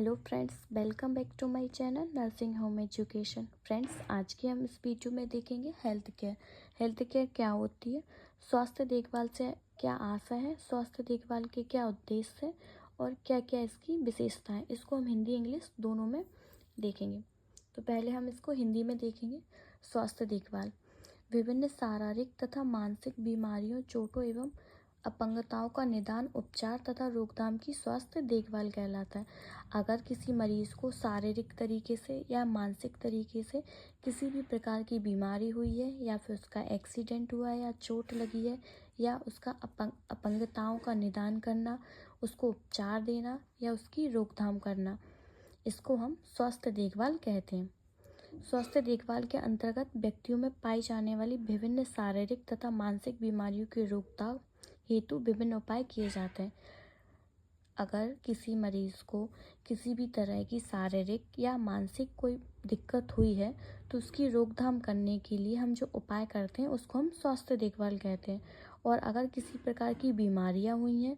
Hello friends, welcome back to my channel nursing home education. Friends, आज के हम इस वीडियो में देखेंगे हेल्थ केयर। हेल्थ केयर क्या होती है, स्वास्थ्य देखभाल से क्या आशा है, स्वास्थ्य देखभाल के क्या उद्देश्य है और क्या क्या इसकी विशेषताएं। इसको हम हिंदी इंग्लिश दोनों में देखेंगे। तो पहले हम इसको हिंदी में देखेंगे। स्वास्थ्य देखभाल विभिन्न शारीरिक तथा मानसिक बीमारियों, चोटों एवं अपंगताओं का निदान, उपचार तथा रोकथाम की स्वास्थ्य देखभाल कहलाता है। अगर किसी मरीज को शारीरिक तरीके से या मानसिक तरीके से किसी भी प्रकार की बीमारी हुई है, या फिर उसका एक्सीडेंट हुआ है, या चोट लगी है, या उसका अपंगताओं का निदान करना, उसको उपचार देना या उसकी रोकथाम करना, इसको हम स्वास्थ्य देखभाल कहते हैं। स्वास्थ्य देखभाल के अंतर्गत व्यक्तियों में पाई जाने वाली विभिन्न शारीरिक तथा मानसिक बीमारियों की रोकथाम हेतु विभिन्न उपाय किए जाते हैं। अगर किसी मरीज को किसी भी तरह की शारीरिक या मानसिक कोई दिक्कत हुई है, तो उसकी रोकथाम करने के लिए हम जो उपाय करते हैं उसको हम स्वास्थ्य देखभाल कहते हैं। और अगर किसी प्रकार की बीमारियां हुई हैं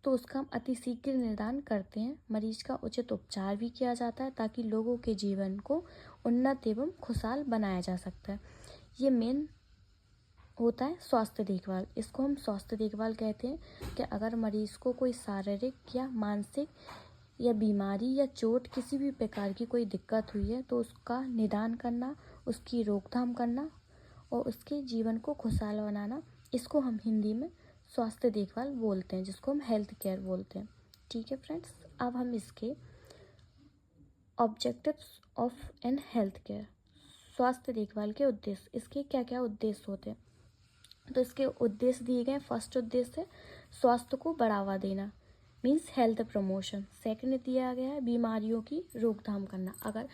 तो उसका हम अतिशीघ्र निदान करते हैं। मरीज का उचित उपचार भी किया जाता है ताकि लोगों के जीवन को उन्नत एवं खुशहाल बनाया जा सकता है। ये मेन होता है स्वास्थ्य देखभाल। इसको हम स्वास्थ्य देखभाल कहते हैं कि अगर मरीज को कोई शारीरिक या मानसिक या बीमारी या चोट, किसी भी प्रकार की कोई दिक्कत हुई है, तो उसका निदान करना, उसकी रोकथाम करना और उसके जीवन को खुशहाल बनाना, इसको हम हिंदी में स्वास्थ्य देखभाल बोलते हैं, जिसको हम हेल्थ केयर बोलते हैं। ठीक है फ्रेंड्स, अब हम इसके objectives of an health care, स्वास्थ्य देखभाल के उद्देश्य, इसके क्या क्या उद्देश्य होते हैं, तो इसके उद्देश्य दिए गए। फर्स्ट उद्देश्य है स्वास्थ्य को बढ़ावा देना, मीन्स हेल्थ प्रमोशन। सेकंड दिया गया है बीमारियों की रोकथाम करना, अगर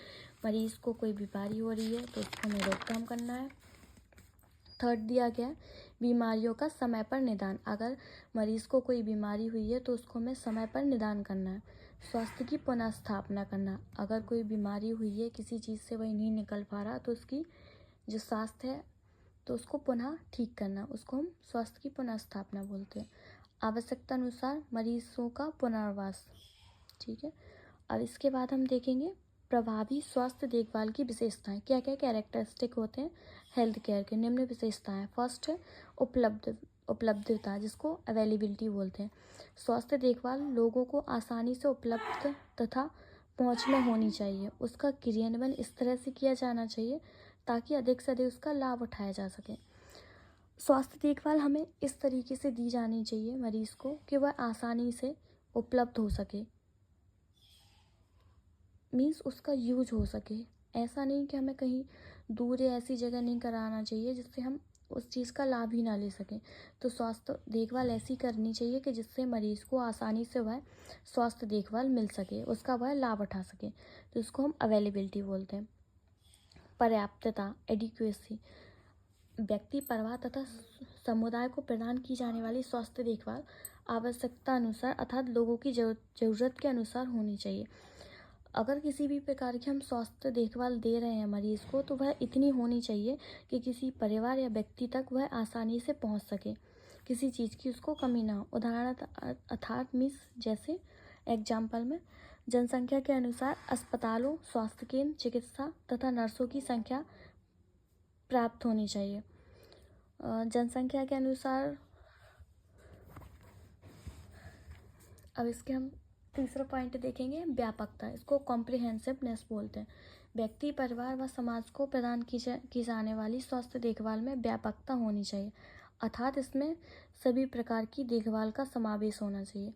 मरीज को कोई बीमारी हो रही है तो उसको हमें रोकथाम करना है। थर्ड दिया गया है बीमारियों का समय पर निदान, अगर मरीज को कोई बीमारी हुई है तो उसको हमें समय पर निदान करना है। स्वास्थ्य की पुनः स्थापना करना, अगर कोई बीमारी हुई है, किसी चीज़ से वही नहीं निकल पा रहा, तो उसकी जो स्वास्थ्य है तो उसको पुनः ठीक करना, उसको हम स्वास्थ्य की पुनः स्थापना बोलते हैं। आवश्यकता अनुसार मरीजों का पुनर्वास। ठीक है, अब इसके बाद हम देखेंगे प्रभावी स्वास्थ्य देखभाल की विशेषताएं, क्या क्या कैरेक्टरिस्टिक होते हैं हेल्थ केयर के। निम्न विशेषताएं। फर्स्ट है उपलब्धता, जिसको अवेलेबिलिटी बोलते हैं। स्वास्थ्य देखभाल लोगों को आसानी से उपलब्ध तथा पहुंच में होनी चाहिए। उसका क्रियान्वयन इस तरह से किया जाना चाहिए ताकि अधिक से अधिक उसका लाभ उठाया जा सके। स्वास्थ्य देखभाल हमें इस तरीके से दी जानी चाहिए मरीज को कि वह आसानी से उपलब्ध हो सके, मीन्स उसका यूज हो सके। ऐसा नहीं कि हमें कहीं दूर या ऐसी जगह नहीं कराना चाहिए जिससे हम उस चीज़ का लाभ ही ना ले सकें। तो स्वास्थ्य देखभाल ऐसी करनी चाहिए कि जिससे मरीज़ को आसानी से वह स्वास्थ्य देखभाल मिल सके, उसका वह लाभ उठा सके, तो इसको हम अवेलेबिलिटी बोलते हैं। पर्याप्तता, एडिक्वेसी, व्यक्ति परवाह तथा समुदाय को प्रदान की जाने वाली स्वास्थ्य देखभाल आवश्यकता अनुसार अर्थात लोगों की ज़रूरत के अनुसार होनी चाहिए। अगर किसी भी प्रकार की हम स्वास्थ्य देखभाल दे रहे हैं मरीज़ को, तो वह इतनी होनी चाहिए कि किसी परिवार या व्यक्ति तक वह आसानी से पहुंच सके, किसी चीज़ की उसको कमी ना हो। उदाहरण अर्थात मीन्स जैसे एग्जाम्पल में जनसंख्या के अनुसार अस्पतालों, स्वास्थ्य केंद्र, चिकित्सा तथा नर्सों की संख्या प्राप्त होनी चाहिए। जनसंख्या के अनुसार अब इसके हम तीसरा पॉइंट देखेंगे, व्यापकता, इसको कॉम्प्रिहेंसिवनेस बोलते हैं। व्यक्ति, परिवार व समाज को प्रदान की जाने वाली स्वास्थ्य देखभाल में व्यापकता होनी चाहिए, अर्थात इसमें सभी प्रकार की देखभाल का समावेश होना चाहिए।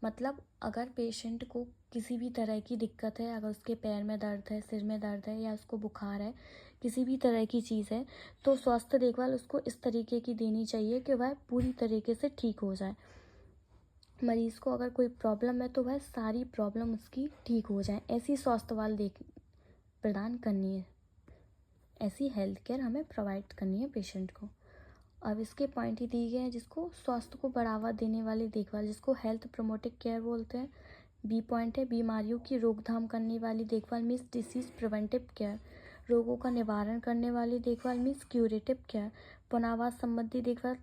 मतलब अगर पेशेंट को किसी भी तरह की दिक्कत है, अगर उसके पैर में दर्द है, सिर में दर्द है, या उसको बुखार है, किसी भी तरह की चीज़ है, तो स्वास्थ्य देखभाल उसको इस तरीके की देनी चाहिए कि वह पूरी तरीके से ठीक हो जाए। मरीज़ को अगर कोई प्रॉब्लम है तो वह सारी प्रॉब्लम उसकी ठीक हो जाए, ऐसी स्वास्थ्य वाल प्रदान करनी है, ऐसी हेल्थ केयर हमें प्रोवाइड करनी है पेशेंट को। अब इसके पॉइंट ही दिए गए हैं, जिसको स्वास्थ्य को बढ़ावा देने वाली देखभाल, जिसको हेल्थ प्रोमोटिव केयर बोलते हैं। बी पॉइंट है बीमारियों की रोकथाम करने वाली देखभाल, मीन्स डिसीज प्रिवेंटिव केयर। रोगों का निवारण करने वाली देखभाल, मीन्स क्यूरेटिव केयर। पुनर्वास संबंधी देखभाल,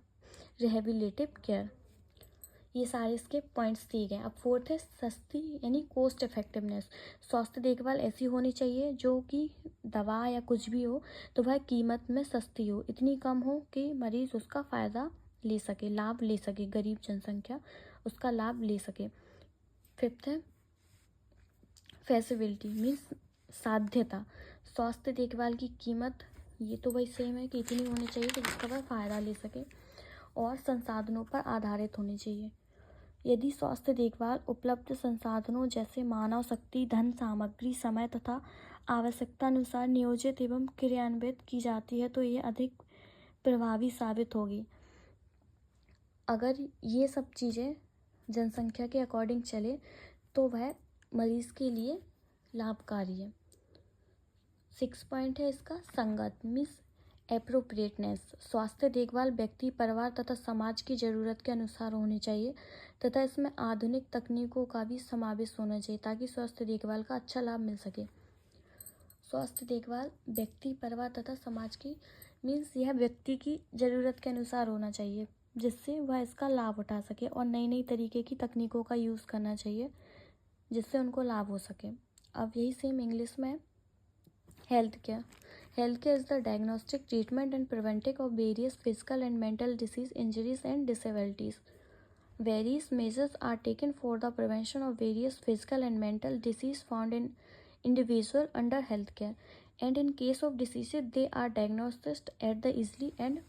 रिहेबिलिटेटिव केयर। ये सारे इसके पॉइंट्स दिए गए। अब फोर्थ है सस्ती यानी कोस्ट इफेक्टिवनेस। स्वास्थ्य देखभाल ऐसी होनी चाहिए जो कि दवा या कुछ भी हो तो वह कीमत में सस्ती हो, इतनी कम हो कि मरीज उसका फ़ायदा ले सके, लाभ ले सके, गरीब जनसंख्या उसका लाभ ले सके। फिफ्थ है फैसिलिटी मीन्स साध्यता। स्वास्थ्य देखभाल की कीमत ये तो वही सेम है कि इतनी होनी चाहिए कि जिसका वह फ़ायदा ले सके, और संसाधनों पर आधारित होनी चाहिए। यदि स्वास्थ्य देखभाल उपलब्ध संसाधनों जैसे मानव शक्ति, धन, सामग्री, समय तथा आवश्यकता अनुसार नियोजित एवं क्रियान्वित की जाती है तो ये अधिक प्रभावी साबित होगी। अगर ये सब चीज़ें जनसंख्या के अकॉर्डिंग चले तो वह मरीज़ के लिए लाभकारी है। 6 पॉइंट है इसका संगत मीन्स एप्रोप्रिएटनेस। स्वास्थ्य देखभाल व्यक्ति, परिवार तथा समाज की ज़रूरत के अनुसार होनी चाहिए तथा इसमें आधुनिक तकनीकों का भी समावेश होना चाहिए ताकि स्वास्थ्य देखभाल का अच्छा लाभ मिल सके। स्वास्थ्य देखभाल व्यक्ति, परिवार तथा समाज की मीन्स यह व्यक्ति की ज़रूरत के अनुसार होना चाहिए जिससे वह इसका लाभ उठा सके, और नई नई तरीके की तकनीकों का यूज़ करना चाहिए जिससे उनको लाभ हो सके। अब यही सेम इंग्लिश में health care. Health care is the diagnostic, treatment and preventive of various physical and mental disease, injuries and disabilities. Various measures are taken for the prevention of various physical and mental disease found in individual under health care. And in case of diseases, they are diagnosed at the easily and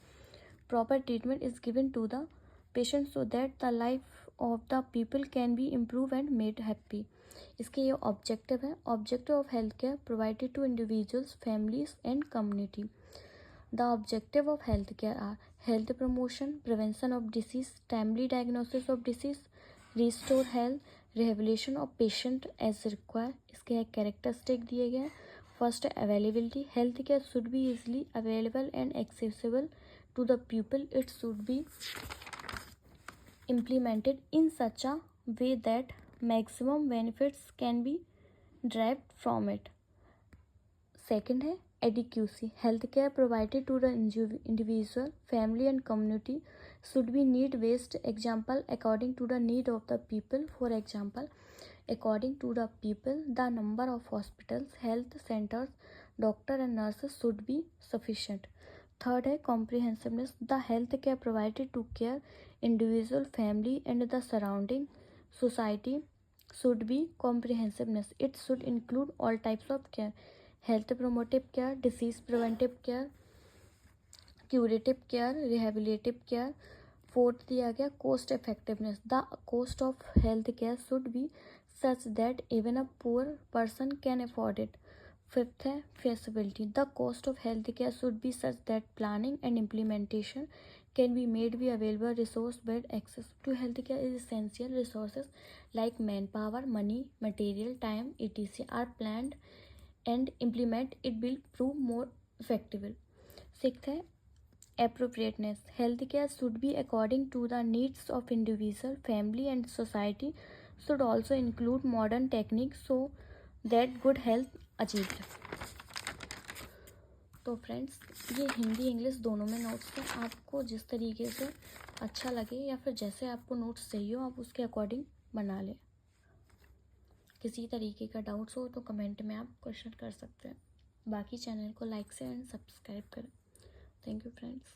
proper treatment is given to the patient so that the life of the people can be improved and made happy. इसके ये objective है। Objective of health care provided to individuals, families and community. The objective of health care are health promotion, prevention of disease, timely diagnosis of disease, restore health, rehabilitation of patient as require. इसके characteristic दिए गए हैं। First है availability. Health care should be easily available and accessible to the pupil. It should be implemented in such a way that maximum benefits can be derived from it. Second है adequacy. Health care provided to the individual, family and community should be need based. Example, according to the need of the people. For example, according to the people, the number of hospitals, health centers, doctor and nurses should be sufficient. Third है comprehensiveness. The health care provided to care individual, family and the surrounding society should be comprehensiveness. It should include all types of care: health promotive care, disease preventive care, curative care, rehabilitative care. Fourth दिया गया cost effectiveness. The cost of health care should be such that even a poor person can afford it. Fifth है feasibility. The cost of health care should be such that planning and implementation can be made be available resource bed. Access to health care is essential. Resources like manpower, money, material, time, etc. are planned and implement it will prove more effective. Sixth है appropriateness. Healthcare should be according to the needs of individual, family and society. Should also include modern techniques so that good health achieved. तो friends ये Hindi English दोनों में notes हैं। आपको जिस तरीके से अच्छा लगे या फिर जैसे आपको नोट्स चाहिए हो आप उसके अकॉर्डिंग बना लें। किसी तरीके का डाउट्स हो तो कमेंट में आप क्वेश्चन कर सकते हैं। बाकी चैनल को लाइक से एंड सब्सक्राइब करें। Thank you friends.